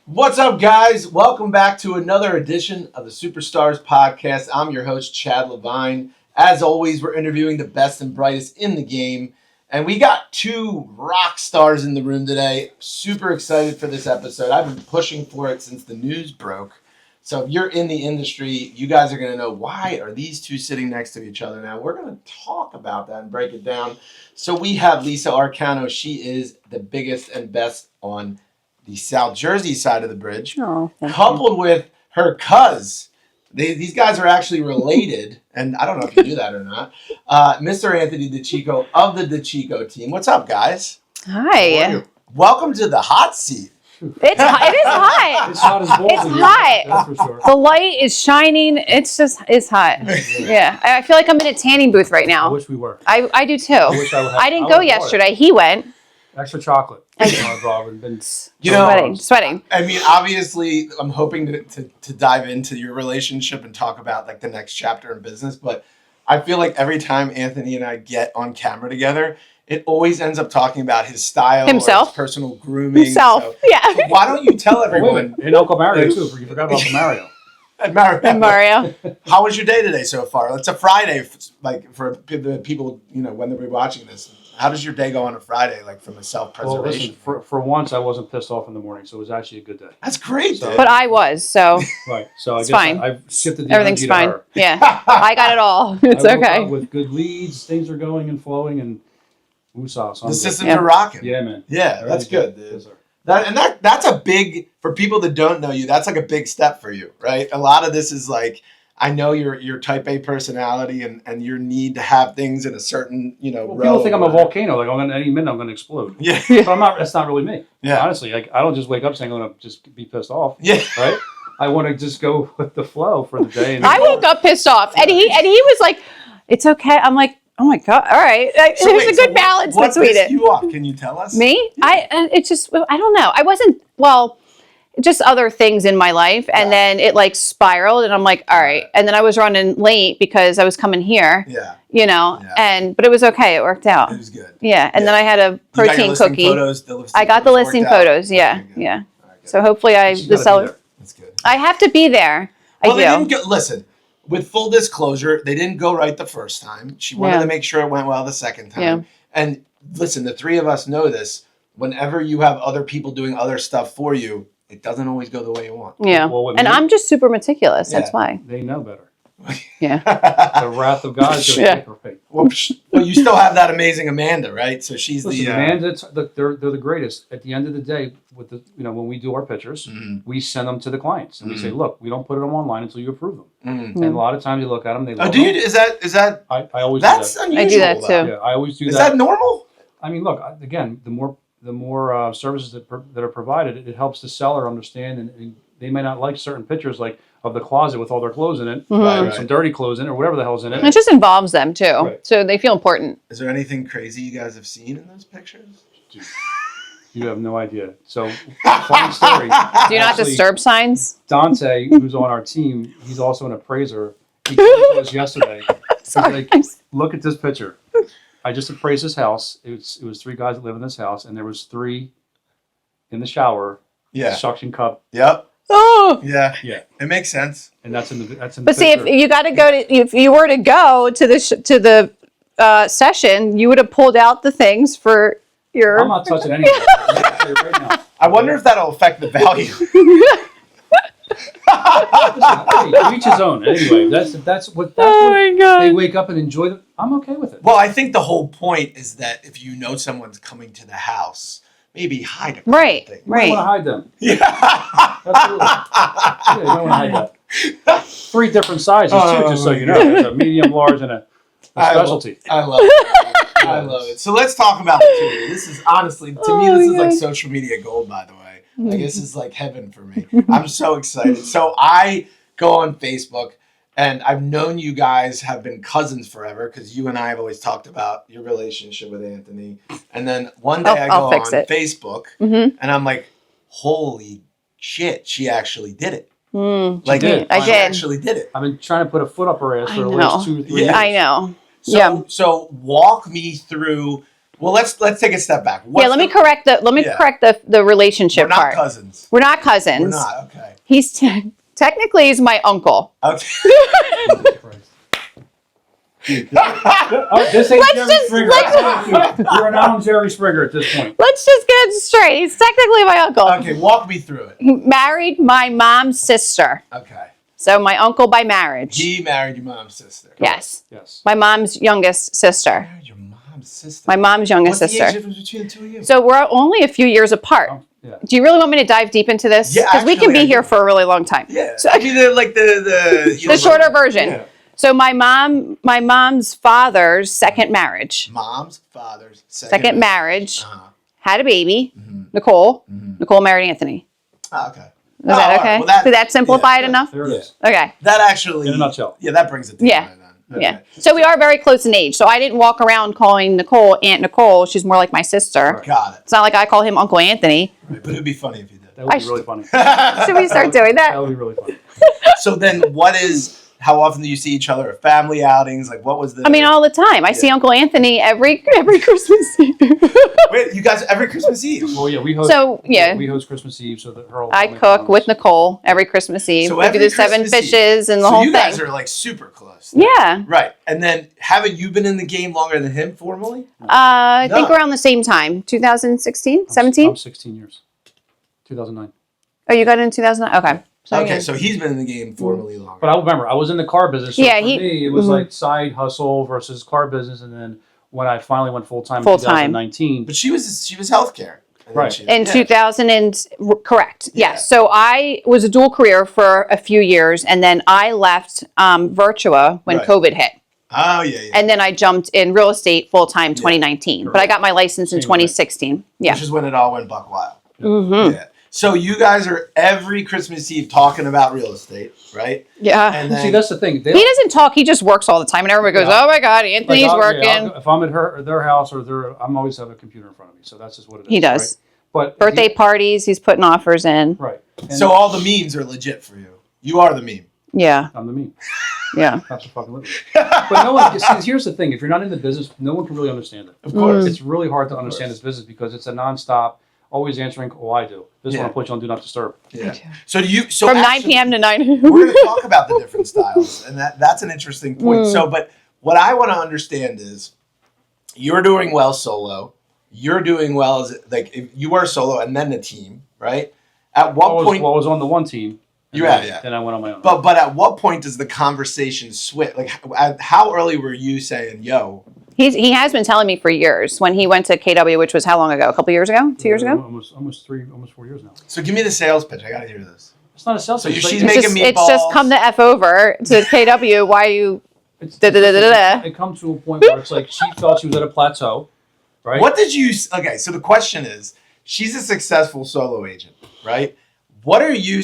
What's up, guys? Welcome back to another edition of the Superstars Podcast. I'm your host, Chad Levine. As always, we're interviewing the best and brightest in the game. And we got two rock stars in the room today. Super excited for this episode. I've been pushing for it since the news broke. So if you're in the industry, you guys are going to know, why are these two sitting next to each other now? We're going to talk about that and break it down. So we have Lisa Arcano. She is the biggest and best on the South Jersey side of the bridge, coupled with her cuz. These guys are actually related, and I don't know if you knew that or not. Mr. Anthony DeCicco of the DeCicco team. What's up, guys? Hi. Welcome to the hot seat. It is hot. It's hot as balls. It's hot. That's for sure. The light is shining. It's hot. Yeah. I feel like I'm in a tanning booth right I now. wish we were. I do too. I wish I would have. I didn't go yesterday. He went. Extra chocolate. Been Sweating. I mean, obviously, I'm hoping to dive into your relationship and talk about like the next chapter in business. But I feel like every time Anthony and I get on camera together, it always ends up talking about his style, Himself. Or his personal grooming. Himself. Yeah. So why don't you tell everyone? And Uncle Mario too. You forgot about Uncle Mario. And Mario. How was your day today so far? It's a Friday, like for the people, when they're watching this. How does your day go on a Friday, like from a self-preservation? Well, listen, for once, I wasn't pissed off in the morning, so it was actually a good day. That's great, dude. But I was, so Right. So I it's guess fine. I've shifted the Everything's energy fine. to her. Yeah. I got it all. It's I woke okay. up with good leads, things are going and flowing, and woosah. So The systems are rocking. Yeah, man. Yeah, that's good, dude. Yes, sir. That's a big, for people that don't know you, that's like a big step for you, right? A lot of this is like, I know your type A personality and your need to have things in a certain, Well, people think I'm a volcano. Like any minute I'm going to explode. Yeah. But I'm not. That's not really me. Yeah. Honestly, like I don't just wake up saying I'm going to just be pissed off. Yeah. Right. I want to just go with the flow for the day. And I woke up pissed off, and he was like, "It's okay." I'm like, "Oh my god, all right." There's a good balance what between pissed it. you off? Can you tell us? Me? Yeah. It's just, I don't know. I wasn't, just other things in my life. And then it like spiraled and I'm like, all right. And then I was running late because I was coming here, but it was okay. It worked out. It was good. Yeah. And then I had a protein cookie. I got the listing photos. Yeah. Yeah. Right, so hopefully the seller. That's good. I have to be there. Well, I do. Listen, with full disclosure, they didn't go right the first time. She wanted to make sure it went well the second time. Yeah. And listen, the three of us know this. Whenever you have other people doing other stuff for you, it doesn't always go the way you want. Yeah. Well, and I'm just super meticulous. Yeah. That's why. They know better. Yeah. The wrath of God is going to take her fate. Well, you still have that amazing Amanda, right? So she's Listen, Amanda, they're the greatest. At the end of the day, with when we do our pictures, we send them to the clients and we say, look, we don't put them online until you approve them. And a lot of times you look at them, they love do you? them. Is that? I always That's do that. unusual. I do that too. Yeah, I always do that. Is that normal? I mean, look, again, the more services that are provided, it helps the seller understand, and they may not like certain pictures, like of the closet with all their clothes in it, or some dirty clothes in it, or whatever the hell's in it. It just involves them too. Right. So they feel important. Is there anything crazy you guys have seen in those pictures? Dude, you have no idea. So, funny story. Do you not disturb signs? Dante, who's on our team, he's also an appraiser. He came to us yesterday. Sorry. He's like, look at this picture. I just appraised this house. It was 3 guys that live in this house, and there was 3 in the shower. Yeah. Suction cup. Yep. Oh. Yeah. Yeah. It makes sense. And that's in the But see, if you got to go to, if you were to go to the session, you would have pulled out the things for your. I'm not touching anything. I'm gonna tell you right now. I wonder if that'll affect the value. Hey, each his own. Anyway, that's what my God. they wake up and enjoy. I'm okay with it. Well, I think the whole point is that if you know someone's coming to the house, maybe hide a couple Right, things. You don't want to hide them. Yeah. Absolutely. Yeah, you don't want to hide that. 3 different sizes too, just so you know. There's a medium, large, and a specialty. I love it. I love it. So let's talk about the two. This is honestly, to me, this is like social media gold, by the way. Like, this is like heaven for me. I'm so excited. So I go on Facebook, and I've known you guys have been cousins forever because you and I have always talked about your relationship with Anthony. And then one day I go on Facebook, and I'm like, holy shit, she actually did it. Like, I did. Actually did it. I've been trying to put a foot up her ass for at least 2 or 3 years. I know. So walk me through Well, let's take a step back. Let me correct the relationship We're not part. cousins. We're not cousins. We're not. Okay. He's technically he's my uncle. Okay. This ain't Jerry Springer. You're an Jerry Springer at this point. Let's just get it straight. He's technically my uncle. Okay, walk me through it. He married my mom's sister. Okay. So my uncle by marriage. He married your mom's sister. Yes. Yes. My mom's youngest sister. Married your mom's sister. My mom's youngest What's sister. the age difference between the two of you? So we're only a few years apart. Oh, yeah. Do you really want me to dive deep into this? Yeah, Because we can actually, be here for a really long time. Yeah. So, I mean, the shorter version. Yeah. So my mom's father's second marriage. Mom's father's Second marriage. Uh-huh. Had a baby. Mm-hmm. Nicole. Mm-hmm. Nicole married Anthony. Oh, okay. Is that okay? Right. Well, Did that simplify it enough? There it is. Okay. That actually, In a nutshell. Yeah, that brings it together. Yeah. Then. Yeah. So we are very close in age. So I didn't walk around calling Nicole Aunt Nicole. She's more like my sister. Got it. It's not like I call him Uncle Anthony. Right, but it'd be funny if you did. That would be really funny. Should we start doing That that? would be really funny. So then, how often do you see each other at family outings? Like, what was the? I mean, all the time. I see Uncle Anthony every Christmas Eve. Wait, you guys every Christmas Eve? Well, yeah, we host. We host Christmas Eve, so that her whole I family cook comes. with Nicole every Christmas Eve. So we do every the 7 Christmas fishes and the so whole you guys thing. are like super close. Then. Yeah. Right, and then haven't you been in the game longer than him formally? I think No. around the same time, 2016, 17. I'm 16 years. 2009. Oh, you got in 2009. Okay. So, Okay, yeah. so he's been in the game formally longer. But I remember I was in the car business. So Yeah, for me, it was like side hustle versus car business, and then when I finally went full time in Full-time. 2019. But she was healthcare. And then Right. In 2000 correct. Yeah. Yes. So I was a dual career for a few years, and then I left Virtua when Right. COVID hit. Oh yeah. And then I jumped in real estate full time 2019. But I got my license in Same way. 2016. Yeah. Which is when it all went buck wild. Mm-hmm. Yeah. So you guys are every Christmas Eve talking about real estate, right? Yeah. And then See, that's the thing. He doesn't talk. He just works all the time, and everybody goes, Yeah. "Oh my God, Anthony's working." If I'm at their house or I'm always have a computer in front of me. So that's just what it is. He does. Right? But Birthday parties, he's putting offers in. Right. And so all the memes are legit for you. You are the meme. Yeah. I'm the meme. Yeah. That's a fucking living. But no one. See, here's the thing: if you're not in the business, no one can really understand it. Of course. It's really hard to understand this business because it's a nonstop. Always answering. Oh, I do. This one I put you on do not disturb. Yeah. So So From 9 actually, p.m. to 9 we're going to talk about the different styles, and that's an interesting point. So, but what I want to understand is, you're doing well solo. You're doing well as like if you were solo and then the team, right? At what point? I was on the one team. Yeah. Then I went on my own. But at what point does the conversation switch? Like, how early were you saying, "Yo"? He has been telling me for years when he went to KW, which was how long ago? A couple years ago? 2 years ago? Almost 4 years now. So give me the sales pitch. I got to hear this. It's not a sales. So pitch, she's like, making meatballs. It's just come the F over to KW. Why you... It comes to a point where it's like she felt she was at a plateau, right? What did you? Okay, so the question is, she's a successful solo agent, right? What are you?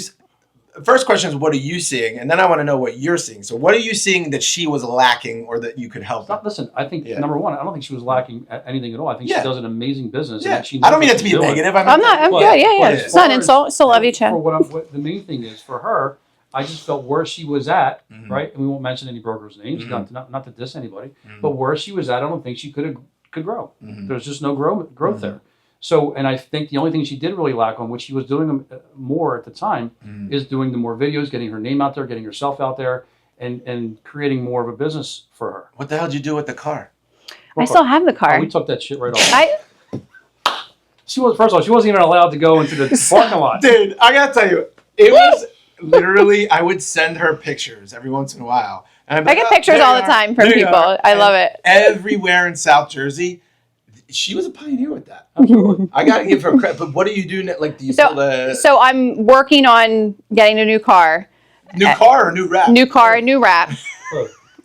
First question is, what are you seeing? And then I want to know what you're seeing. So what are you seeing that she was lacking or that you could help? Listen, I think number one, I don't think she was lacking at anything at all. I think she does an amazing business. Yeah. And she knows I don't mean what it to be she's doing. negative. I'm good. Yeah. as It's not an far insult. Still love you, Chad. For what the main thing is for her, I just felt where she was at, right? And we won't mention any brokers' names, not to diss anybody, but where she was at, I don't think she could grow. There's just no growth there. So, and I think the only thing she did really lack on, which she was doing more at the time, is doing the more videos, getting her name out there, getting herself out there, and creating more of a business for her. What the hell did you do with the car? I still have the car. Oh, we took that shit right off. She was, first of all, she wasn't even allowed to go into the parking lot. Dude, I gotta tell you, it was literally, I would send her pictures every once in a while. And I get pictures all the time from people. I love it. Everywhere in South Jersey. She was a pioneer with that. I gotta give her credit. But what do you do? Like, do you sell the So I'm working on getting a new car. new car or new wrap? New car, new wrap.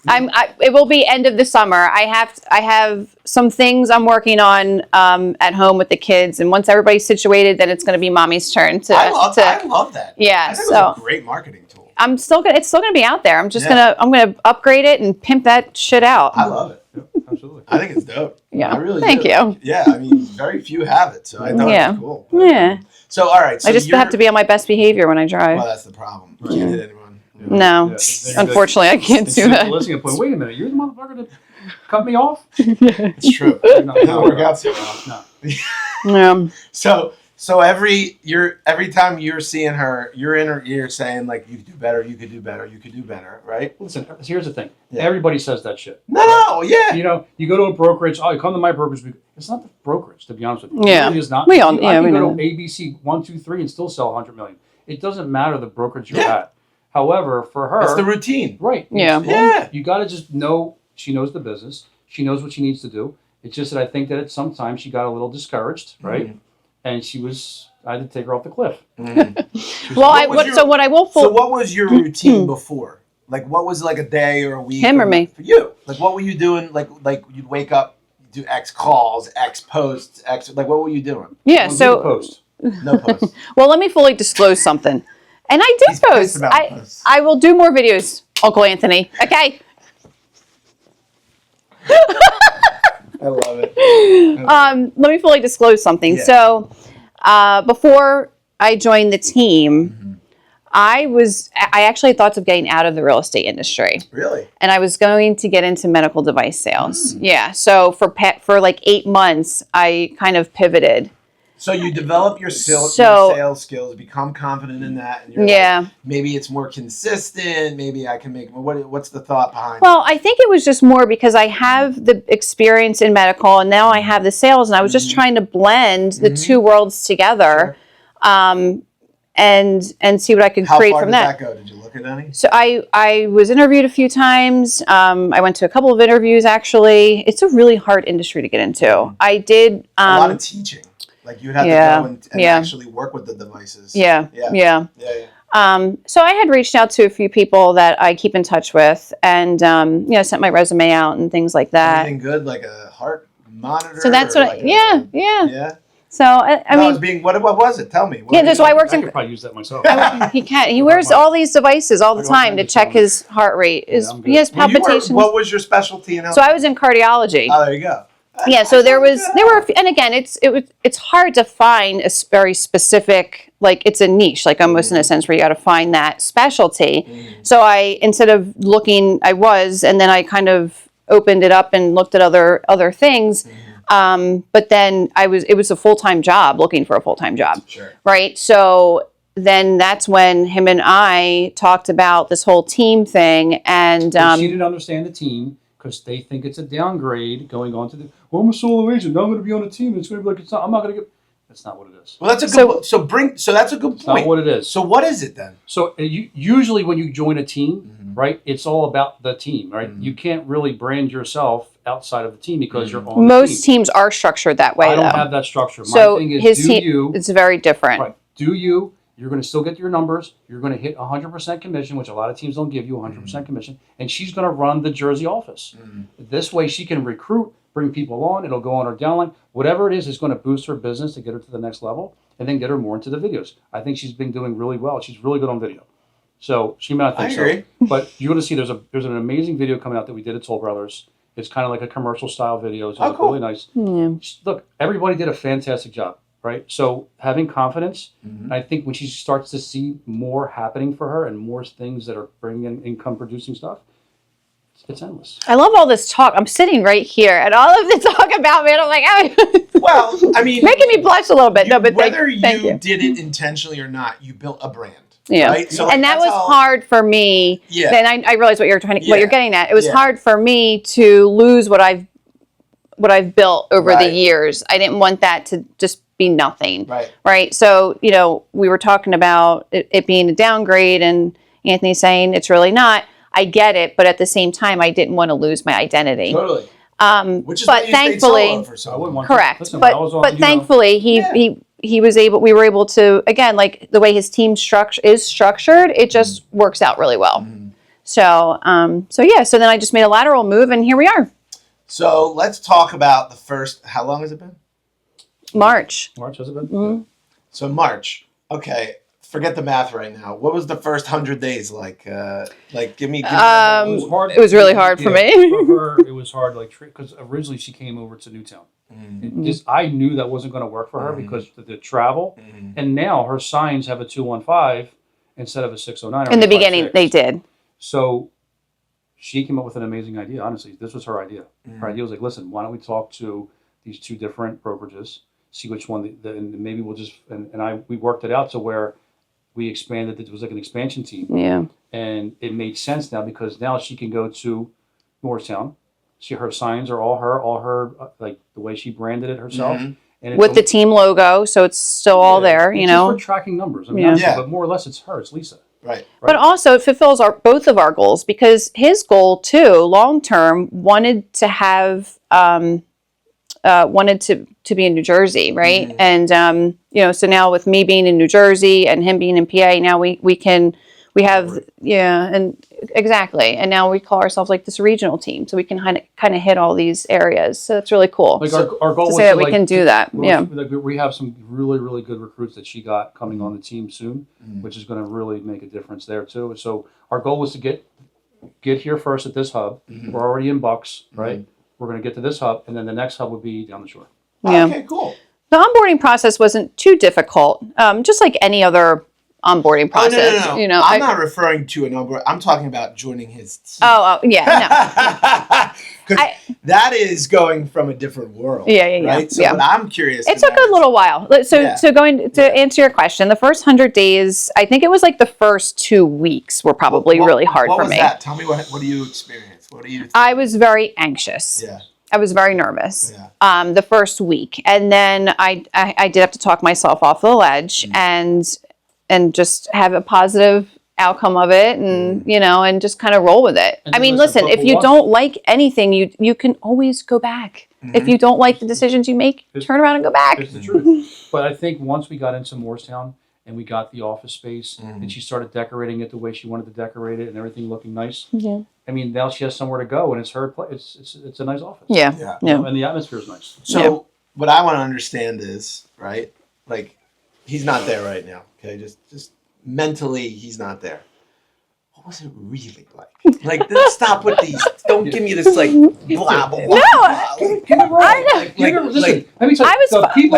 It will be end of the summer. I have some things I'm working on at home with the kids, and once everybody's situated, then it's going to be mommy's turn to. I love that. Yeah, I think it was a great marketing tool. It's still gonna be out there. I'm gonna upgrade it and pimp that shit out. I love it. Yep, absolutely. I think it's dope. Yeah. I really Thank do. you. Yeah, I mean, very few have it, so I thought it was cool. Yeah. So, all right. So I just have to be on my best behavior when I drive. Well, that's the problem. You can't hit anyone. No, unfortunately, I can't do that. Listening point. Wait a minute, you're the motherfucker that. cut me off. It's true. No, It doesn't work out so well. Yeah. So every time you're seeing her, you're in her ear saying like, "You could do better. You could do better. You could do better." Right? Listen, here's the thing. Yeah. Everybody says that shit. No, yeah. You know, you go to a brokerage. Oh, you come to my brokerage. It's not the brokerage, to be honest with you. Yeah. It really is not. We all- I yeah, can we go know to ABC 1, 2, 3 and still sell 100 million. It doesn't matter the brokerage you're at. However, for her, It's the routine. right? Yeah. Yeah. You got to just know she knows the business. She knows what she needs to do. It's just that I think that at some time she got a little discouraged, right? And I had to take her off the cliff. Well, so what I will. So what was your routine before? Like, what was like a day or a week? Him or me? For you? Like, what were you doing? Like you'd wake up, do X calls, X posts, X. Like, what were you doing? Yeah. Don't do So the post. No posts. well, let me fully disclose something. And I do He's pissed post. about posts. I will do more videos, Uncle Anthony. Okay. I love it. Let me fully disclose something. Yeah. So, before I joined the team, I actually had thoughts of getting out of the real estate industry. Really? And I was going to get into medical device sales. Yeah. So for like 8 months, I kind of pivoted. So you develop your sales skills, become confident in that, and you're like, maybe it's more consistent. Maybe I can make. What's the thought behind? Well, I think it was just more because I have the experience in medical, and now I have the sales, and I was just trying to blend the two worlds together, and see what I could create from that. How far did that go? Did you look at any? So I was interviewed a few times. I went to a couple of interviews actually. It's a really hard industry to get into. I did a lot of teaching. Like you'd have to go and actually work with the devices. So I had reached out to a few people that I keep in touch with, and sent my resume out and things like that. Anything good, like a heart monitor? So that's what. Yeah. So I mean, what was it? Tell me. That's why I worked I in. could probably use that myself. He wears all these devices all the time to check his heart rate. He has palpitations. What was your specialty in health? So I was in cardiology. Oh, there you go. So there were, and again, it's hard to find a very specific, like it's a niche, like almost in a sense where you got to find that specialty. So instead of looking, and then I kind of opened it up and looked at other things. But then it was a full-time job, looking for a full-time job. Sure. Right. So then that's when him and I talked about this whole team thing, and she didn't understand the team. Because they think it's a downgrade going on to I'm a solo agent. Now I'm going to be on a team. It's going to be like I'm not going to get. That's not what it is. Well, that's a good. So that's a good point. Not what it is. So what is it then? So usually when you join a team, right, it's all about the team, right? You can't really brand yourself outside of the team because you're on. Most teams are structured that way. I don't have that structure. So my thing is, it's very different. Right? You're going to still get your numbers. You're going to hit 100% commission, which a lot of teams don't give you 100% commission. And she's going to run the Jersey office. This way she can recruit, bring people on. It'll go on her downline. Whatever it is going to boost her business to get her to the next level and then get her more into the videos. I think she's been doing really well. She's really good on video. So she may not think I agree. so. But you're going to see there's an amazing video coming out that we did at Toll Brothers. It's kind of like a commercial style video. It's cool. really nice. Look, everybody did a fantastic job. Right. So having confidence, I think when she starts to see more happening for her and more things that are bringing in income producing stuff, it's endless. I love all this talk. I'm sitting right here and all of the talk about me. And I'm like, well, I mean, making me blush a little bit. No, but whether thank you did it intentionally or not, you built a brand. Yeah. Right? So and that was hard for me. Yeah. Then I realized what you're getting at. It was hard for me to lose what I've built over the years. I didn't want that to just be nothing. Right. So, we were talking about it being a downgrade, and Anthony saying it's really not. I get it, but at the same time, I didn't want to lose my identity. Totally. Which is but thankfully, correct. Listen, but thankfully, he was able. We were able to, again, like the way his team is structured, it just works out really well. So then I just made a lateral move, and here we are. So let's talk about the first. How long has it been? March has it been? So March. Okay. Forget the math right now. What was the first 100 days like? Give me. It was hard. It was really hard for me. For her, it was hard, because originally she came over to Newtown. I knew that wasn't going to work for her because of the travel. And now her signs have a 215 instead of a 609. In the beginning, they did. So she came up with an amazing idea. Honestly, this was her idea. Her idea was like, listen, why don't we talk to these 2 different brokerages, see which one, and maybe we'll just, we worked it out to where we expanded. It was like an expansion team. Yeah. And it made sense now because now she can go to Norristown. See, her signs are all her, like the way she branded it herself. And it's with the team logo, so it's still all there, it's just for tracking numbers. I mean, but more or less it's her, it's Lisa. Right. But also it fulfills both of our goals, because his goal too, long term, wanted to have wanted to be in New Jersey, right? And so now with me being in New Jersey and him being in PA, now we have and exactly, and now we call ourselves like this regional team, so we can kind of hit all these areas. So that's really cool. Like our goal to was say that we can do that. We have some really, really good recruits that she got coming on the team soon, which is going to really make a difference there too. So our goal was to get here first at this hub. We're already in Bucks, right? We're going to get to this hub, and then the next hub would be down the shore. Yeah. Okay, cool. The onboarding process wasn't too difficult, just like any other onboarding process. No. You know, I'm not referring to an onboard. I'm talking about joining his team. Oh yeah, no. That is going from a different world. Yeah. Right. So what I'm curious. It took a little while. So going to answer your question, the first 100 days, I think it was like the first 2 weeks were probably really hard for me. What was that? Tell me what do you experience? What do you? I was very anxious. Yeah. I was very nervous. Yeah. The first week, and then I did have to talk myself off the ledge and just have a positive outcome of it, and and just kind of roll with it. I mean, listen, if you don't like anything, you can always go back. If you don't like the decisions you make, turn around and go back. It's the truth. But I think once we got into Morristown and we got the office space and she started decorating it the way she wanted to decorate it and everything looking nice. Yeah. I mean, now she has somewhere to go and it's her place. It's a nice office. Yeah. And the atmosphere is nice. So what I want to understand is, right, like, he's not there right now. Okay, just mentally, he's not there. What was it really like? Like, stop with these. Don't give me this like blah blah blah. No, People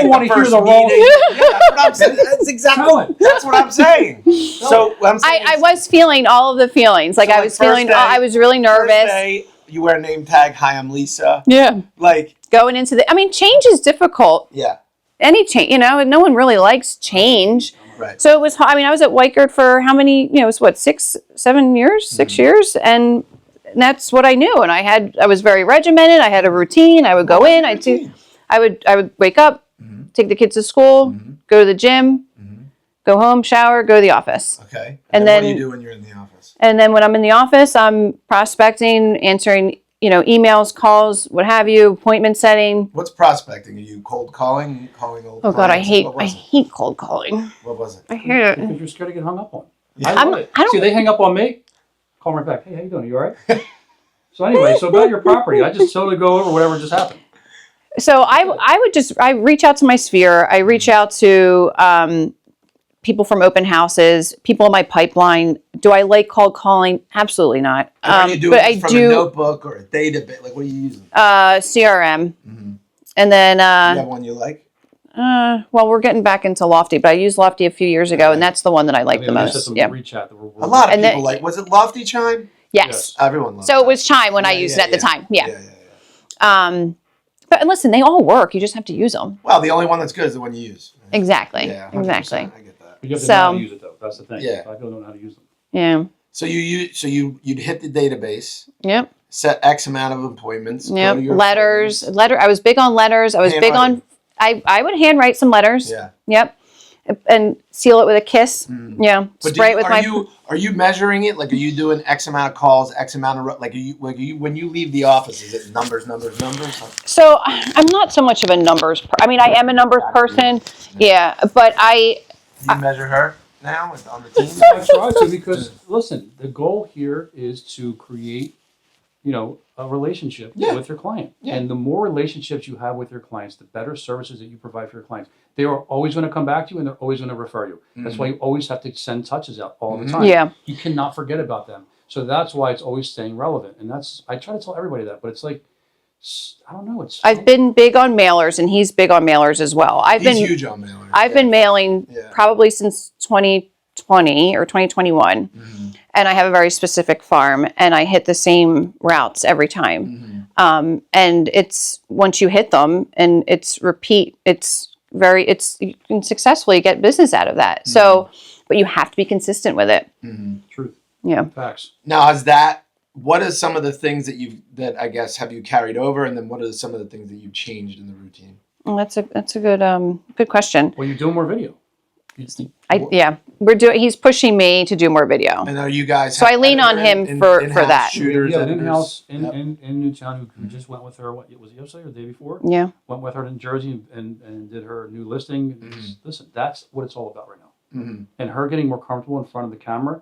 want to hear the role. Yeah, that's what I'm saying. That's what I'm saying. So what I'm saying I was feeling all of the feelings. Like, I was feeling. I was really nervous. First day, you wear a name tag. Hi, I'm Lisa. Yeah. Like going into change is difficult. Yeah. Any change, no one really likes change. Right. So it was, I was at Weichert for how many, it was what, 6-7 years, 6 years. And that's what I knew. And I was very regimented. I had a routine. I would go in, I would wake up, take the kids to school, go to the gym, go home, shower, go to the office. Okay. And then what do you do when you're in the office? And then when I'm in the office, I'm prospecting, answering emails, calls, what have you, appointment setting. What's prospecting? Are you cold calling old Oh God, I clients? hate cold calling. What was it? I hate it. Because you're scared to get hung up on. Yeah. I love it. See, they hang up on me, call them right back. Hey, how you doing? Are you all right? So anyway, about your property, I just totally go over whatever just happened. So I reach out to my sphere. I reach out to people from open houses, people in my pipeline. Do I like cold calling? Absolutely not. Are you doing it from a notebook or a database? Like, what are you using? CRM. And then... you have one you like? Well, we're getting back into Lofty, but I used Lofty a few years ago, and that's the one that I like the most. Yeah. A lot of people like. Was it Lofty Chime? Yes. Everyone loved So it was Chime when I used it at the time. Yeah. But listen, they all work. You just have to use them. Well, the only one that's good is the one you use. Exactly. Yeah, exactly. I get that. But you have to know how to use it, though. That's the thing. Yeah. I don't know how to use them. Yeah. So you'd hit the database. Yep. Set X amount of appointments. Yep. Letters. I was big on letters. I was big on. I would handwrite some letters. Yeah. Yep. And seal it with a kiss. Yeah. But spray it with Are you measuring it? Like, are you doing X amount of calls, X amount of when you leave the office? Is it numbers? So I'm not so much of a numbers. I am a numbers person. Yeah, but Do you measure her now on the team? I try to because listen, the goal here is to create, a relationship with your client. Yeah. And the more relationships you have with your clients, the better services that you provide for your clients. They are always going to come back to you and they're always going to refer you. That's why you always have to send touches out all the time. Yeah. You cannot forget about them. So that's why it's always staying relevant. And I try to tell everybody that, but it's like, I don't know. I've been big on mailers and he's big on mailers as well. He's huge on mailers. I've been mailing probably since 2012. 2020 or 2021, and I have a very specific farm, and I hit the same routes every time. And it's once you hit them, and it's repeat. You can successfully get business out of that. So, but you have to be consistent with it. Truth. Yeah. Facts. Now, what are some of the things that I guess have you carried over, and then what are some of the things that you've changed in the routine? Well, that's a good question. Well, you're doing more video. He's pushing me to do more video. And are you guys? So I lean on him for that. Shooters, an in-house in Newtown who just went with her. What was it, yesterday or the day before? Yeah. Went with her to Jersey and did her new listing. Listen, that's what it's all about right now. And her getting more comfortable in front of the camera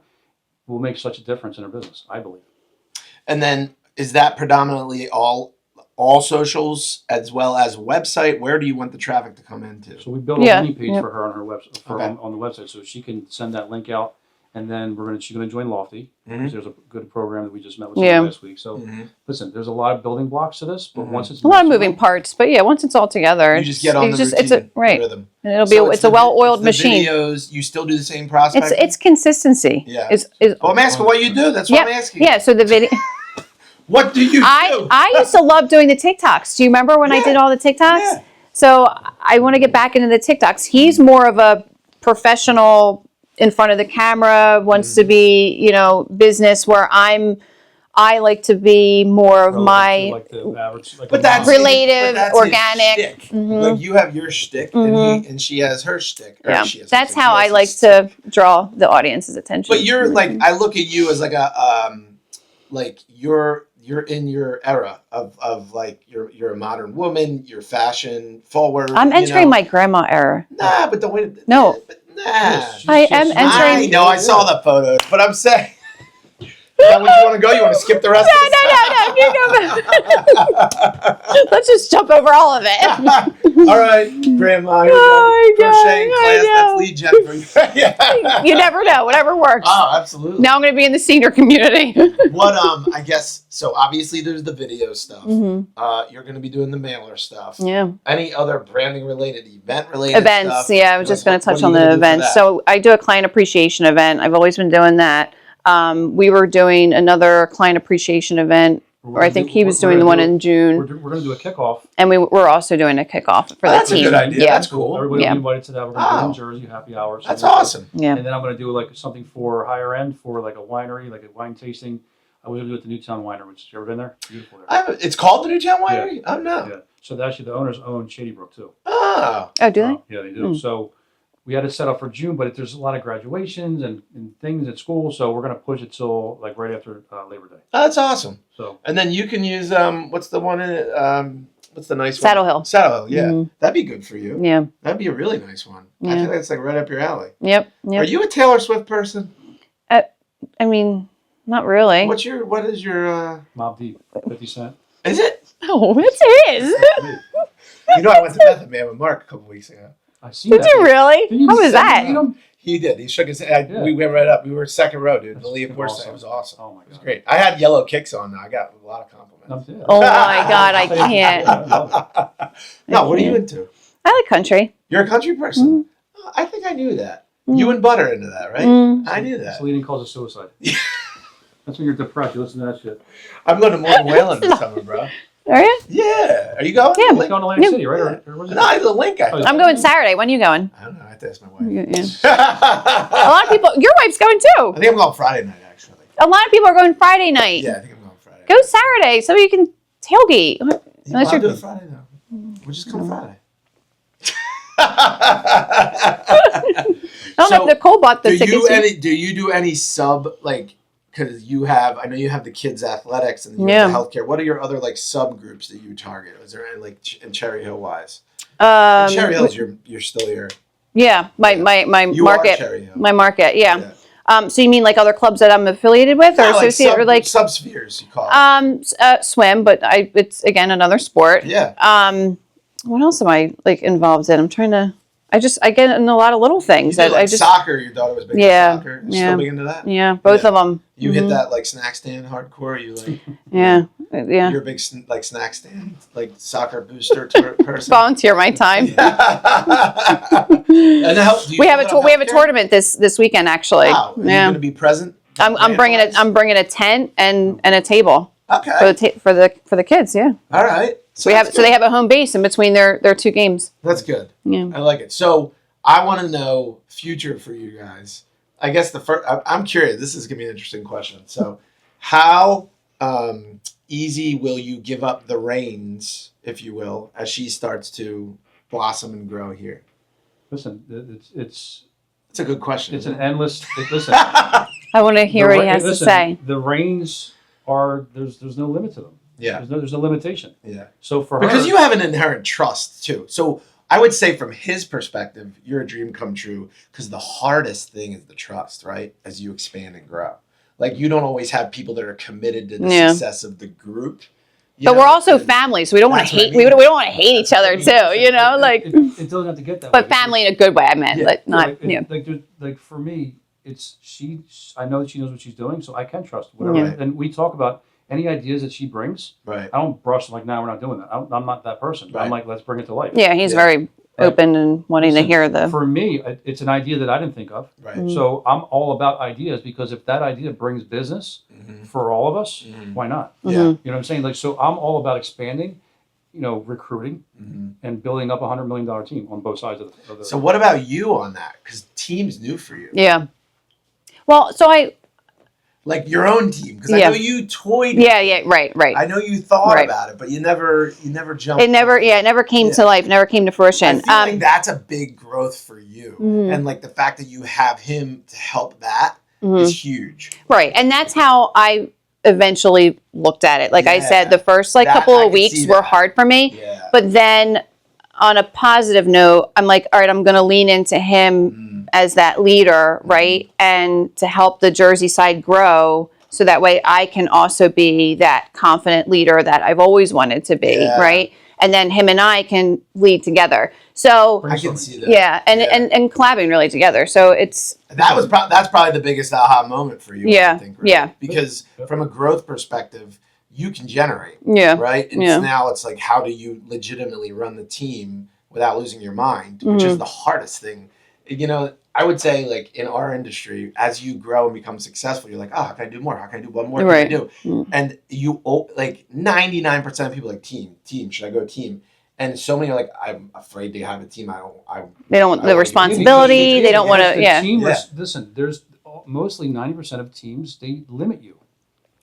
will make such a difference in her business, I believe. And then is that predominantly all socials as well as a website? Where do you want the traffic to come into? So we built a landing page for her on her website, on the website, so she can send that link out, and then she's gonna join Lofty because there's a good program that we just met with last week. So listen, there's a lot of building blocks to this, but once it's a lot of moving parts, but once it's all together, you just get on the routine, it's a rhythm, and it's a well-oiled machine. Videos, you still do the same prospecting? It's consistency. Yeah. I'm asking what you do. That's what I'm asking. Yeah. So the video. What do you do? I used to love doing the TikToks. Do you remember when I did all the TikToks? Yeah. So I want to get back into the TikToks. He's more of a professional in front of the camera, wants to be, business, where I like to be more of my relative, organic. Like you have your shtick and she has her shtick. Yeah. That's how I like to draw the audience's attention. But you're like, I look at you as like a, like you're in your era of like you're a modern woman, you're fashion forward. I'm entering my grandma era. Nah, but the way I am entering. I know, I saw the photos, but I'm saying. Now, where do you want to go? You want to skip the rest? No. Let's just jump over all of it. All right, Grandma. Crocheting class. That's lead gen for you. You never know. Whatever works. Oh, absolutely. Now I'm going to be in the senior community. I guess, so obviously there's the video stuff. You're going to be doing the mailer stuff. Yeah. Any other branding related, event related events, stuff? Yeah, I was just going to touch on the events. So I do a client appreciation event. I've always been doing that. We were doing another client appreciation event, or I think he was doing the one in June. We're going to do a kickoff. And we're also doing a kickoff for the team. That's a good idea. Yeah. That's cool. Everybody will be invited to that. We're going to do in Jersey, happy hours. That's awesome. Yeah. And then I'm going to do like something for higher end, for like a winery, like a wine tasting. I was going to do it at the Newtown Winery, which you ever been there? Beautiful there. It's called the Newtown Winery? Yeah. Oh, no. Yeah. So actually the owners own Shady Brook too. Oh. Oh, do they? Yeah, they do. So we had it set up for June, but there's a lot of graduations and things at school, so we're going to push it till like right after Labor Day. Oh, that's awesome. So, and then you can use what's the one in it? What's the nice Saddle one? Hill. Saddle Hill, yeah. That'd be good for you. Yeah. That'd be a really nice one. Yeah. I feel like it's like right up your alley. Yep. Are you a Taylor Swift person? I mean, not really. What is your Mobb Deep, 50 Cent. Is it? Oh, it's his. I went to Method Man with Mark a couple weeks ago. I seen Did that. you really? How was that? He did. He shook his head. We went right up. We were second row, dude. The Leah Force. It was awesome. Oh my god, it was great. I had yellow kicks on. Though. I got a lot of compliments. Oh my god, I can't. No, what are you into? I like country. You're a country person. I think I knew that. You and Butter into that, right? I knew that. It's a leading cause of suicide. That's when you're depressed. You listen to that shit. I'm going to Morgan Whalen this summer, bro. Are you? Yeah. Are you going? Yeah. We're going to Atlantic City, right? No, the link. I'm going Saturday. When are you going? I don't know. I have to ask my wife. Yeah. A lot of people. Your wife's going too. I think I'm going Friday night, actually. A lot of people are going Friday night. Yeah, I think I'm going Friday. Go Saturday so you can tailgate. I'll do it Friday though. We'll just come Friday. I don't know if Nicole bought the tickets. Do you do any sub, like, because I know you have the kids' athletics and you have the healthcare. What are your other, like, subgroups that you target? Is there any, like, in Cherry Hill wise? Cherry Hills, you're still here. Yeah, my market. Cherry Hill. My market, yeah. So you mean like other clubs that I'm affiliated with, or associated, or like subspheres? You call it. Swim, but it's again another sport. Yeah. What else am I like involved in? I'm trying to. I get in a lot of little things. Soccer. Your daughter was big into soccer. Still big into that. Yeah, both of them. You hit that like snack stand hardcore. You like. Yeah, Yeah. You're a big like snack stand, like soccer booster person. Volunteer my time. And We have a tournament this weekend actually. Wow. Are you going to be present? I'm bringing a tent and a table. Okay. For the kids, yeah. All right. So they have a home base in between their 2 games. That's good. Yeah. I like it. So I want to know future for you guys. I guess I'm curious. This is going to be an interesting question. So how easy will you give up the reins, if you will, as she starts to blossom and grow here? Listen, it's a good question. It's an endless. Listen, I want to hear what he has to say. The reins are there's no limit to them. Yeah. There's no limitation. Yeah. So for because her, you have an inherent trust too. So I would say from his perspective, you're a dream come true because the hardest thing is the trust, right? As you expand and grow. Like you don't always have people that are committed to the success of the group. But we're also family, so we don't want to hate. We don't want to hate each other too, you know. Like it doesn't have to get that. But family in a good way, I meant, but not. Like for me, it's she. I know that she knows what she's doing, so I can trust whatever. Right. And we talk about any ideas that she brings. Right. I don't brush like, no, we're not doing that. I'm not that person. Right. I'm like, let's bring it to life. Yeah, he's very open and wanting to hear the. For me, it's an idea that I didn't think of. Right. So I'm all about ideas because if that idea brings business for all of us, why not? Yeah. You know what I'm saying? Like, so I'm all about expanding, recruiting and building up $100 million team on both sides of the. So what about you on that? Because team's new for you. Yeah. Well, so like your own team, because I know you toyed. Yeah, right. I know you thought about it, but you never jumped. It never came to life, never came to fruition. I feel like that's a big growth for you, and like the fact that you have him to help that is huge. Right, and that's how I eventually looked at it. Like I said, the first couple of weeks were hard for me, but then on a positive note, I'm like, all right, I'm going to lean into him as that leader, right? And to help the Jersey side grow so that way I can also be that confident leader that I've always wanted to be, right? And then him and I can lead together. So I can see that. Yeah, and collabing really together. So it's that's probably the biggest aha moment for you. Yeah, I think, right? Because from a growth perspective, you can generate. Yeah. Right. And now it's like, how do you legitimately run the team without losing your mind, which is the hardest thing. I would say, like, in our industry, as you grow and become successful, you're like, oh, how can I do more? How can I do one more? Right. Can I do? And you, like, 99% of people are like, team, should I go team? And so many are like, I'm afraid to have a team. They don't want the responsibility. They don't want to, Listen, there's mostly 90% of teams, they limit you.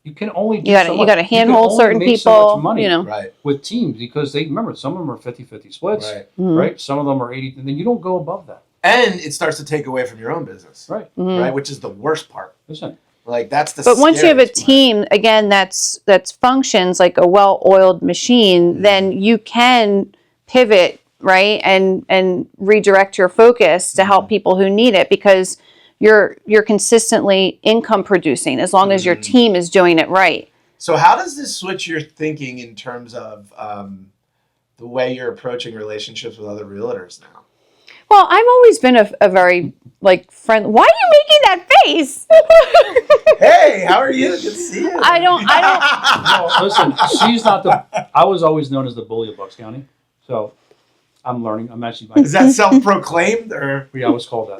You can only do you got to handhold certain people, so much money right. with teams because remember, some of them are 50-50 splits, right? Some of them are 80, and then you don't go above that. And it starts to take away from your own business, right? Right, which is the worst part. Listen, like that's the. But once you have a team, again, that's functions like a well-oiled machine, then you can pivot, right, and redirect your focus to help people who need it because you're consistently income producing as long as your team is doing it right. So how does this switch your thinking in terms of the way you're approaching relationships with other realtors now? Well, I've always been a very friend. Why are you making that face? Hey, how are you? Good to see you. I don't. No, listen, she's not I was always known as the bully of Bucks County, so I'm learning. I'm actually. Is that self-proclaimed or? Yeah, I was called that.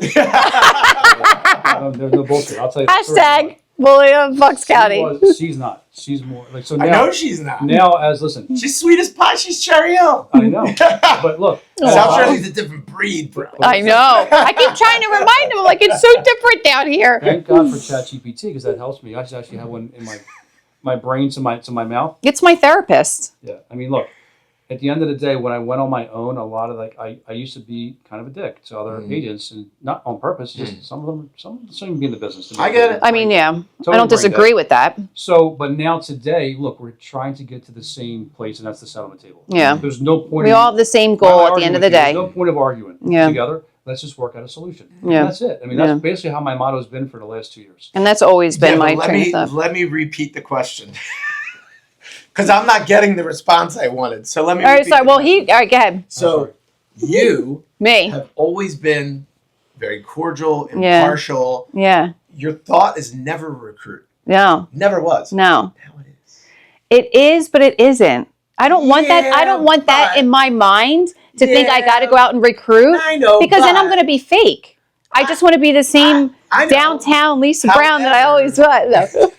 There's no bullshit. I'll tell you. Hashtag bully of Bucks County. She's not. She's more like so. Now, I know she's not. Now, listen. She's sweet as pie. She's Cherry Hill. I know. But look. South Jersey's a different breed, bro. I know. I keep trying to remind him, like, it's so different down here. Thank God for ChatGPT because that helps me. I just actually have one in my brain to my mouth. It's my therapist. Yeah. I mean, look. At the end of the day, when I went on my own, a lot of I used to be kind of a dick to other agents, and not on purpose. Just some of them shouldn't be in the business. I get it. I mean, yeah, totally I don't disagree with that. So, but now today, look, we're trying to get to the same place, and that's the settlement table. Yeah, there's no point. We all have the same goal at the end of the day. There's no point of arguing together. Let's just work out a solution. Yeah, and that's it. I mean, that's basically how my motto has been for the last 2 years. And that's always been my train of thought. Let me repeat the question. Because I'm not getting the response I wanted. So let me. All right, sorry. Well, all right, go ahead. So you me have always been very cordial, impartial. Yeah. Your thought is never recruit. No. Never was. No. Now it is. It is, but it isn't. I don't want that. I don't want that in my mind to think I got to go out and recruit. I know, because then I'm going to be fake. I just want to be the same downtown Lisa Brown that I always was.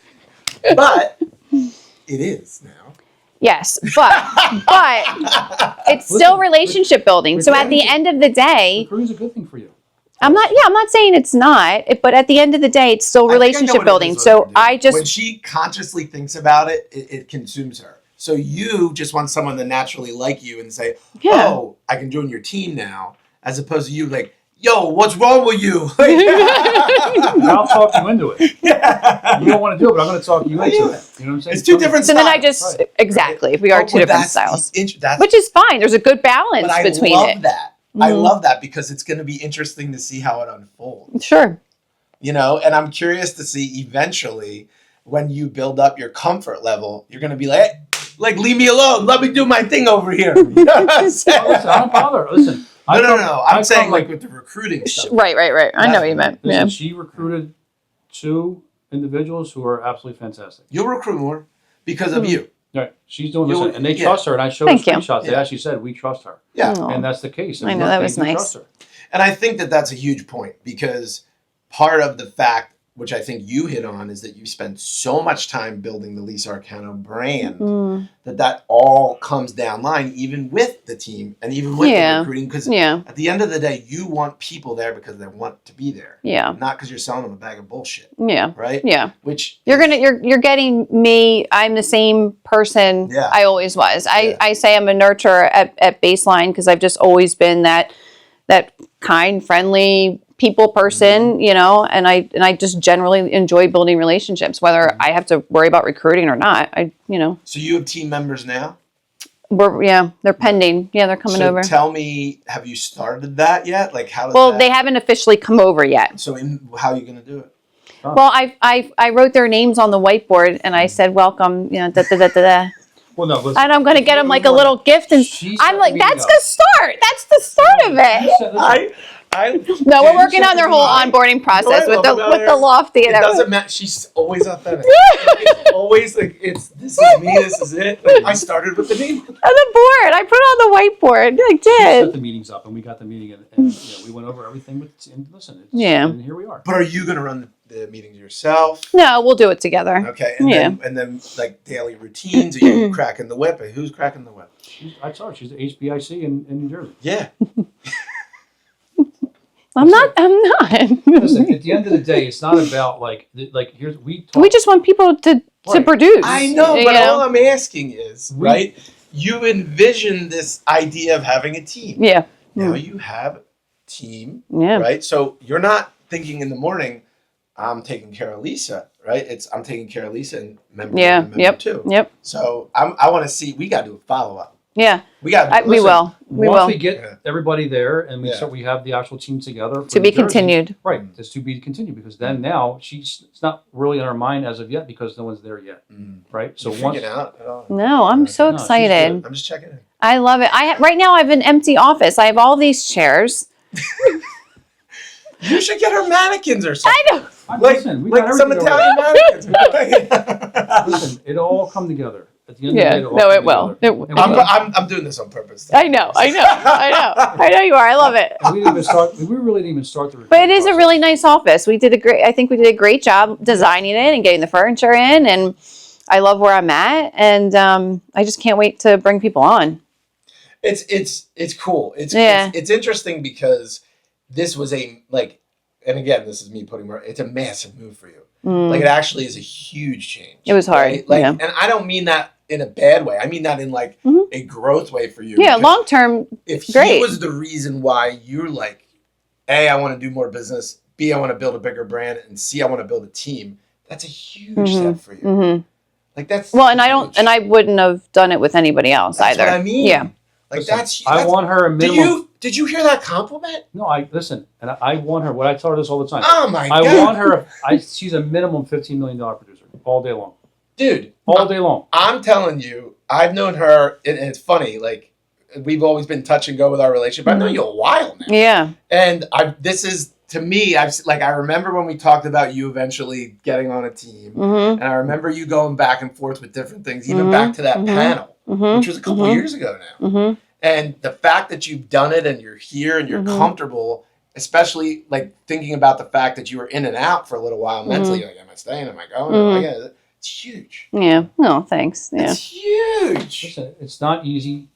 But it is now. Yes, but it's still relationship building. So at the end of the day, recruiting's a good thing for you. I'm not saying it's not, but at the end of the day, it's still relationship building. So I just, when she consciously thinks about it, it consumes her. So you just want someone to naturally like you and say, oh, I can join your team now, as opposed to you like, yo, what's wrong with you? I'll talk you into it. You don't want to do it, but I'm going to talk you into it. You know what I'm saying? It's two different styles. So then I just, exactly, we are two different styles. Which is fine. There's a good balance between it. I love that. I love that because it's going to be interesting to see how it unfolds. Sure. You know, and I'm curious to see eventually when you build up your comfort level, you're going to be like, leave me alone. Let me do my thing over here. You know what I'm saying? Listen, I don't bother. Listen. No. I'm saying like with the recruiting stuff. Right. I know what you meant. Listen, she recruited 2 individuals who are absolutely fantastic. You'll recruit more because of you. Right. She's doing this, and they trust her. And I showed her screenshots. They actually said, we trust her. Yeah. And that's the case. I know, that was nice. Trust her. And I think that that's a huge point because part of the fact, which I think you hit on, is that you spent so much time building the Lisa Arcano brand that all comes down line, even with the team and even with the recruiting. Because at the end of the day, you want people there because they want to be there. Yeah. Not because you're selling them a bag of bullshit. Yeah. Right? Yeah. Which you're getting me. I'm the same person I always was. I say I'm a nurturer at baseline because I've just always been that kind, friendly people person, you know, and I just generally enjoy building relationships, whether I have to worry about recruiting or not. So you have team members now? They're pending. Yeah, they're coming over. Tell me, have you started that yet? Like how? They haven't officially come over yet. So how are you going to do it? Well, I wrote their names on the whiteboard and I said, welcome, you know, Well, no, listen, and I'm going to get them like a little gift, and I'm like, that's the start. That's the start of it. No, we're working on their whole onboarding process with the lofty and everything. It doesn't matter. She's always authentic. It's always like this is me. This is it. Like, I started with the name on the board. I put it on the whiteboard. I did. She set the meetings up, and we got the meeting, and we went over everything. And listen, and here we are. But are you going to run the meetings yourself? No, we'll do it together. Okay, and then like daily routines. Are you cracking the whip? Who's cracking the whip? I saw her. She's the HBIC in New Jersey. Yeah. I'm not. Listen, at the end of the day, it's not about like here's we just want people to produce. I know, but all I'm asking is right. You envision this idea of having a team. Yeah. Now you have a team. Yeah. Right. So you're not thinking in the morning, I'm taking care of Lisa. Right. I'm taking care of Lisa and member 1 and member 2. Yep. So I want to see. We got to do a follow up. Yeah, we got. We will. Once we get everybody there and we have the actual team together to be continued. Right, it's to be continued because then now it's not really in our mind as of yet because no one's there yet. Right. So once no, I'm so excited. I'm just checking in. I love it. Right now I have an empty office. I have all these chairs. You should get her mannequins or something. I know. Like some Italian mannequins. Listen, it'll all come together. At the end of the day, it will. I'm doing this on purpose. I know you are. I love it. We really didn't even start the recruiting But it is a really nice office. I think we did a great job designing it and getting the furniture in, and I love where I'm at, and I just can't wait to bring people on. It's cool. It's interesting because this was and again, this is me it's a massive move for you. Like it actually is a huge change. It was hard. Right? And I don't mean that in a bad way. I mean that in a growth way for you. Yeah, long term. If he was the reason why you're like, A, I want to do more business, B, I want to build a bigger brand, and C, I want to build a team, that's a huge step for you. Like that's and I wouldn't have done it with anybody else either. That's what I mean. Yeah. Like that's I want her a minimum. Did you hear that compliment? No, I want her. What I tell her this all the time. Oh my God! I want her. She's a minimum $15 million producer all day long, dude. All day long. I'm telling you, I've known her, and it's funny. Like we've always been touch and go with our relationship. I've known you a while now. Yeah. And this is to me, I remember when we talked about you eventually getting on a team, and I remember you going back and forth with different things, even back to that panel, which was a couple years ago now. And the fact that you've done it and you're here and you're comfortable, especially like thinking about the fact that you were in and out for a little while mentally, like, am I staying? Am I going? It's huge. Yeah. No, thanks. Yeah. It's huge. Listen, it's not easy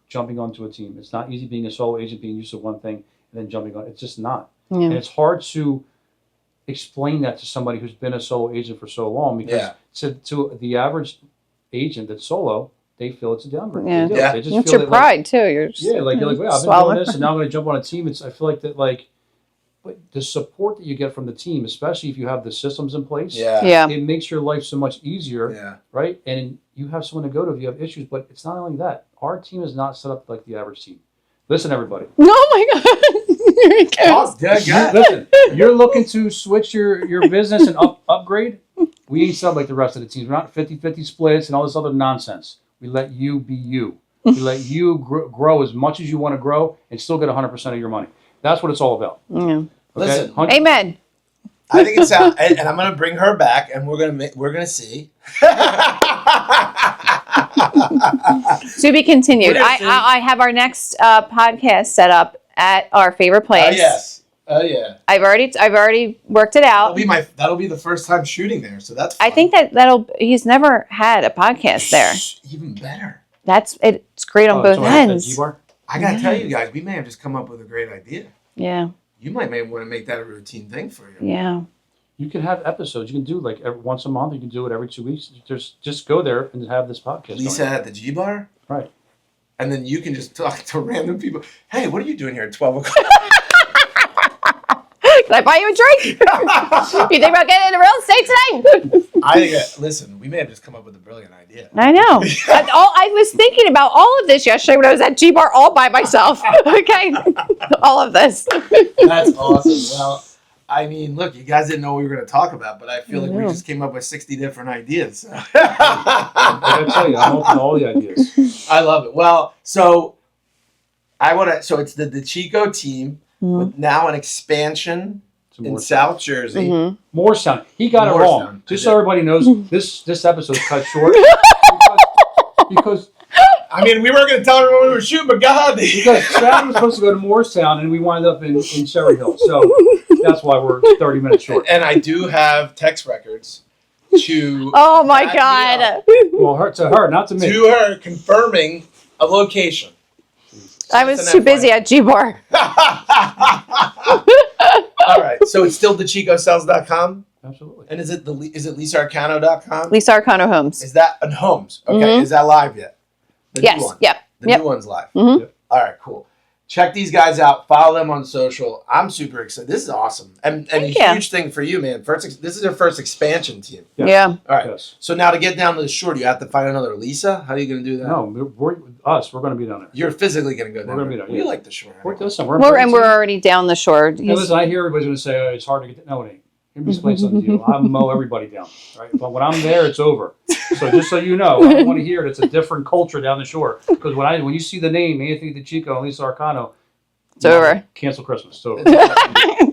jumping onto a team. It's not easy being a solo agent, being used to one thing, and then jumping on. It's just not. Yeah. And it's hard to explain that to somebody who's been a solo agent for so long, because to the average agent that's solo, they feel it's a downgrade. Yeah. They just it's feel your that, pride like, too. You're just, you're like, well, I've been doing this, and now I'm going to jump on a team. I feel like that, like, but the support that you get from the team, especially if you have the systems in place, it makes your life so much easier, right? And you have someone to go to if you have issues. But it's not only that. Our team is not set up like the average team. Listen, everybody. Oh my God. Here he goes. Listen, you're looking to switch your business and upgrade. We ain't set up like the rest of the teams. We're not 50-50 splits and all this other nonsense. We let you be you. We let you grow as much as you want to grow and still get 100% of your money. That's what it's all about. Yeah. Okay? Listen, amen. I think it's out, and I'm gonna bring her back, and we're gonna see. To be continued. I have our next podcast set up at our favorite place. Oh yes. Oh yeah. I've already worked it out. That'll be the first time shooting there, so that's fun. I think he's never had a podcast there. Even better. It's great on both ends. I gotta tell you guys, we may have just come up with a great idea. Yeah. You may want to make that a routine thing for you. Yeah. You can have episodes. You can do like once a month. You can do it every 2 weeks. Just go there and have this podcast. Lisa at the G Bar? Right. And then you can just talk to random people. Hey, what are you doing here at 12 o'clock? Can I buy you a drink? You think about getting into real estate today? Listen, we may have just come up with a brilliant idea. I know. I was thinking about all of this yesterday when I was at G Bar all by myself. Okay. All of this. That's awesome. Well, I mean, look, you guys didn't know what we were going to talk about, but I feel like we just came up with 60 different ideas. So. I gotta tell you, I'm open to all the ideas. I love it. Well, so it's the DeCicco team with now an expansion in South Jersey. Morristown. He got it wrong. Just so everybody knows, this episode's cut short because I mean, we weren't going to tell everyone we were shooting, but God, because Chad was supposed to go to Morristown, and we wind up in Cherry Hill. So that's why we're 30 minutes short. And I do have text records to. Oh my God! Well, to her, not to me. To her, confirming a location. I was too busy at G Bar. All right, so it's still DeCiccoSells.com? Absolutely. And is it LisaArcano.com? Lisa Arcano Homes. Is that on Homes? Okay, is that live yet? The yes. New one. Yep. The new one's live. Yep. All right, cool. Check these guys out. Follow them on social. I'm super excited. This is awesome. And a huge thing for you, man. This is your first expansion team. Yes. Yeah. All right. Yes. So now to get down to the shore, you have to find another Lisa? How are you going to do that? No, we're going to be down there. You're physically going to go down there. We're going to be down there. We like the shore. We're already down the shore. Hey, listen, I hear everybody's going to say, it's hard to get no, it ain't. Let me explain something to you. I mow everybody down, right? But when I'm there, it's over. So just so you know, I want to hear it. It's a different culture down the shore. Because when you see the name Anthony DeCicco and Lisa Arcano, it's over. Cancel Christmas. It's over.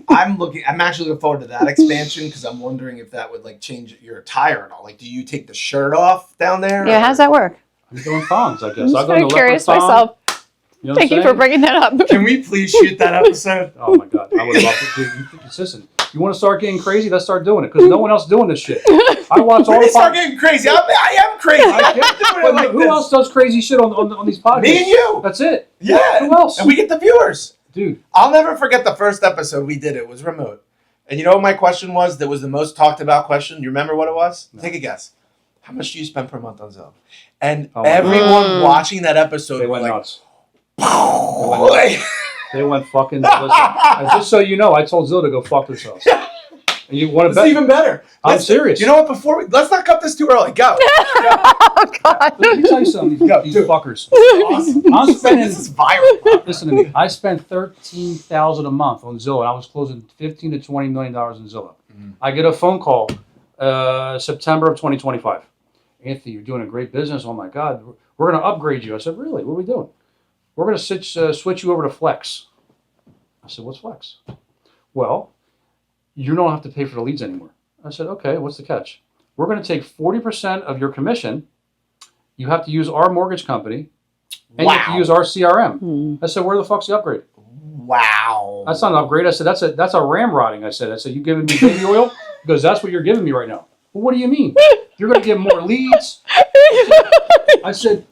I'm actually looking forward to that expansion because I'm wondering if that would like change your attire and all. Like, do you take the shirt off down there? Yeah, how's that work? I'm doing thongs, I guess. I'm very curious myself. You know Thank you for bringing that up. Can we please shoot that episode? Oh my God, I would love to. Listen, you want to start getting crazy? Let's start doing it because no one else doing this shit. I watch all the start getting crazy. I am crazy. I can't do it like who else does crazy shit on these podcasts? Me and you. That's it. Yeah. Who else? And we get the viewers. Dude. I'll never forget the first episode we did. It was remote. And you know what my question was? That was the most talked about question. You remember what it was? No. Take a guess. How much do you spend per month on Zillow? And everyone watching that episode they went like, nuts. They went fucking. Just so you know, I told Zillow to go fuck themselves. And you want to bet? It's even better. I'm serious. You know what? Let's not cut this too early. Go. Oh God. Let me tell you something. These fuckers. Awesome. I'm spending. This is viral. Listen to me. I spent $13,000 a month on Zillow, and I was closing $15 to $20 million in Zillow. I get a phone call, September of 2025. Anthony, you're doing a great business. Oh my God, we're going to upgrade you. I said, really? What are we doing? We're going to switch you over to Flex. I said, what's Flex? Well, you don't have to pay for the leads anymore. I said, okay, what's the catch? We're going to take 40% of your commission. You have to use our mortgage company, and you have to use our CRM. I said, where the fuck's the upgrade? Wow. That's not an upgrade. I said, that's a ramrodding. I said, you giving me baby oil? Because that's what you're giving me right now. Well, what do you mean? You're going to get more leads? I said,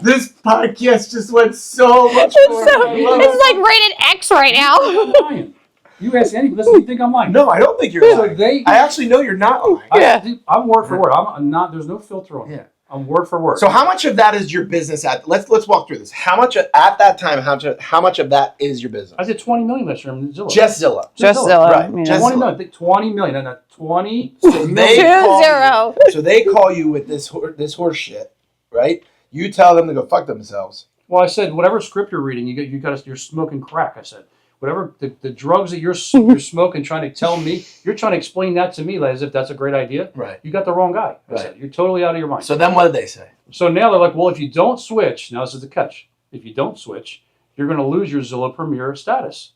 this podcast just went so much more. It's like rated X right now. I'm lying. You ask anybody, listen, you think I'm lying? No, I don't think you're lying. So I actually know you're not lying. I'm word for word. I'm not. There's no filter on it. I'm word for word. So how much of that is your business at? Let's walk through this. How much at that time? How much of that is your business? I did 20 million last year in Zillow. Just Zillow. Right. Yeah. 20 million. 20 million. And 20. So they call you with this horse shit, right? You tell them to go fuck themselves. Well, I said whatever script you're reading, you're smoking crack. I said whatever the drugs that you're smoking, trying to tell me, you're trying to explain that to me as if that's a great idea. Right. You got the wrong guy. I said you're totally out of your mind. So then what did they say? So now they're like, well, if you don't switch, now this is the catch. If you don't switch, you're going to lose your Zillow Premier status.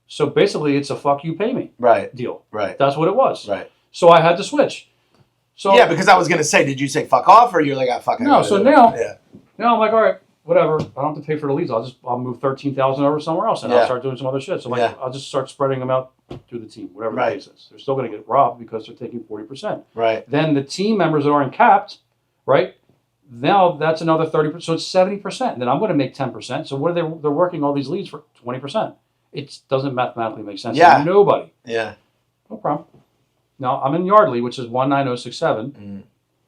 So basically, it's a fuck you, pay me deal. Right. That's what it was. Right. So I had to switch. So yeah, because I was going to say, did you say fuck off, or you're like, fuck. No. So now I'm like, all right, whatever. I don't have to pay for the leads. I'll move 13,000 over somewhere else, and I'll start doing some other shit. So I'll just start spreading them out through the team, whatever the case is. They're still going to get robbed because they're taking 40%. Right. Then the team members that aren't capped, right? Now that's another 30%. So it's 70%. Then I'm going to make 10%. So what are they're working all these leads for 20%? It doesn't mathematically make sense to nobody. Yeah. No problem. Now I'm in Yardley, which is 19067.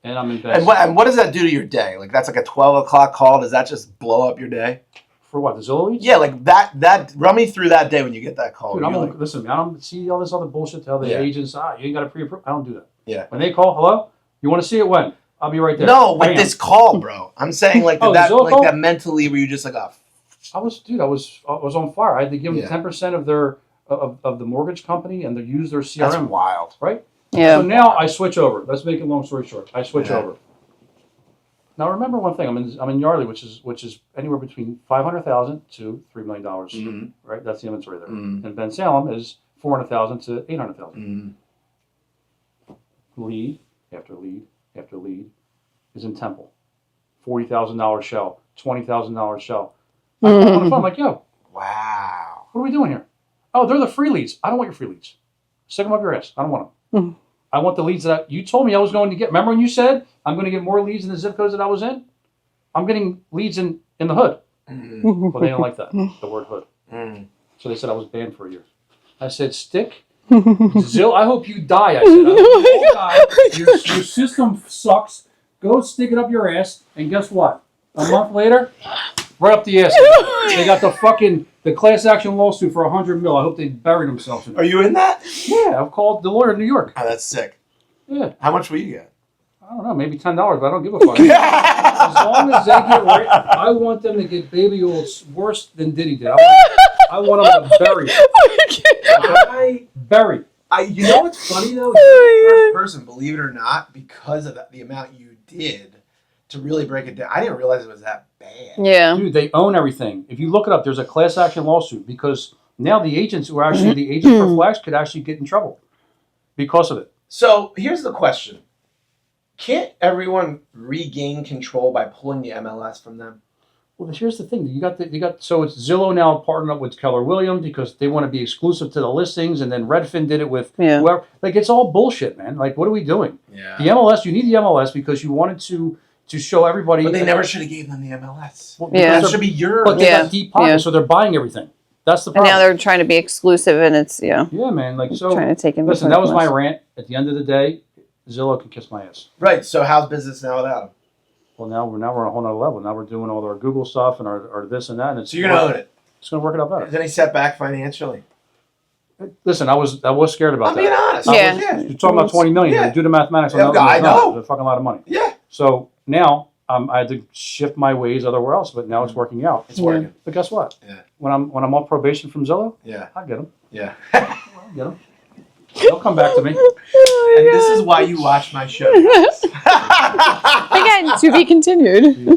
And I'm in bed. And what does that do to your day? Like that's like a 12 o'clock call. Does that just blow up your day? For what, the Zillow leads? Yeah, like that. Run me through that day when you get that call. Dude, listen, I don't see all this other bullshit. Tell the agents, you ain't got to pre-approve. I don't do that. Yeah. When they call, hello, you want to see it when? I'll be right there. No, with this call, bro. I'm saying like that mentally, where you just like, I was on fire. I had to give them 10% of their of the mortgage company and they use their CRM. That's wild, right? Yeah. So now I switch over. Let's make it long story short. I switch over. Now remember one thing. I'm in Yardley, which is anywhere between $500,000 to $3 million. Right? That's the inventory there. And Ben Salem is $400,000 to $800,000. Lead after lead after lead is in Temple. $40,000 shell, $20,000 shell. I'm on the phone. I'm like, yo, wow, what are we doing here? Oh, they're the free leads. I don't want your free leads. Stick them up your ass. I don't want them. I want the leads that you told me I was going to get. Remember when you said I'm going to get more leads in the zip codes that I was in? I'm getting leads in the hood. Well, they didn't like that, the word hood. So they said I was banned for a year. I said, stick. Zillow, I hope you die. I said, I hope you die. Your system sucks. Go stick it up your ass. And guess what? A month later, right up the ass. They got the class action lawsuit for $100 million. I hope they bury themselves in it. Are you in that? Yeah, I've called the lawyer in New York. Oh, that's sick. Yeah. How much will you get? I don't know, maybe $10, but I don't give a fuck. As long as they get right, I want them to get baby oil worse than Diddy did. I want them to bury it. Bury. You know what's funny though? You're the first person, believe it or not, because of the amount you did to really break it down. I didn't realize it was that bad. Yeah. Dude, they own everything. If you look it up, there's a class action lawsuit because now the agents who are actually the agents for Flash could actually get in trouble because of it. So here's the question. Can't everyone regain control by pulling the MLS from them? Well, here's the thing. So it's Zillow now partnered up with Keller Williams because they want to be exclusive to the listings, and then Redfin did it with whoever. Like, it's all bullshit, man. Like, what are we doing? Yeah. The MLS, you need the MLS because you wanted to show everybody. But they never should have gave them the MLS. Well, that should be yours. But they got deep pockets, so they're buying everything. That's the problem. And now they're trying to be exclusive, and it's Yeah, man. Like, so trying to take in. Listen, that was my rant. At the end of the day, Zillow can kiss my ass. Right. So how's business now without them? Well, now we're on a whole nother level. Now we're doing all our Google stuff and our this and that. And so you're gonna own it. It's gonna work it out better. Is there any setback financially? Listen, I was scared about that. I'm being honest. You're talking about $20 million. Yeah. Do the mathematics on that. I know. It's a fucking lot of money. Yeah. So now I had to shift my ways otherwhere else, but now it's working out. It's working. But guess what? Yeah. When I'm off probation from Zillow, I'll get them. Yeah. I'll get them. They'll come back to me. And this is why you watch my show. Again, to be continued.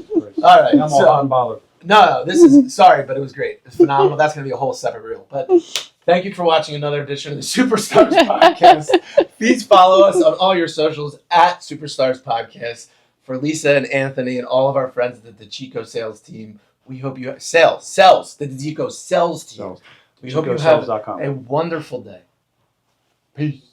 All right. I'm all unbothered. No, this is sorry, but it was great. It's phenomenal. That's going to be a whole separate reel. But Thank you for watching another edition of the Superstars Podcast. Please follow us on all your socials at Superstars Podcast. For Lisa and Anthony and all of our friends at the DeCicco sales team, we hope you the DeCicco sales team. We hope you have a wonderful day. Peace.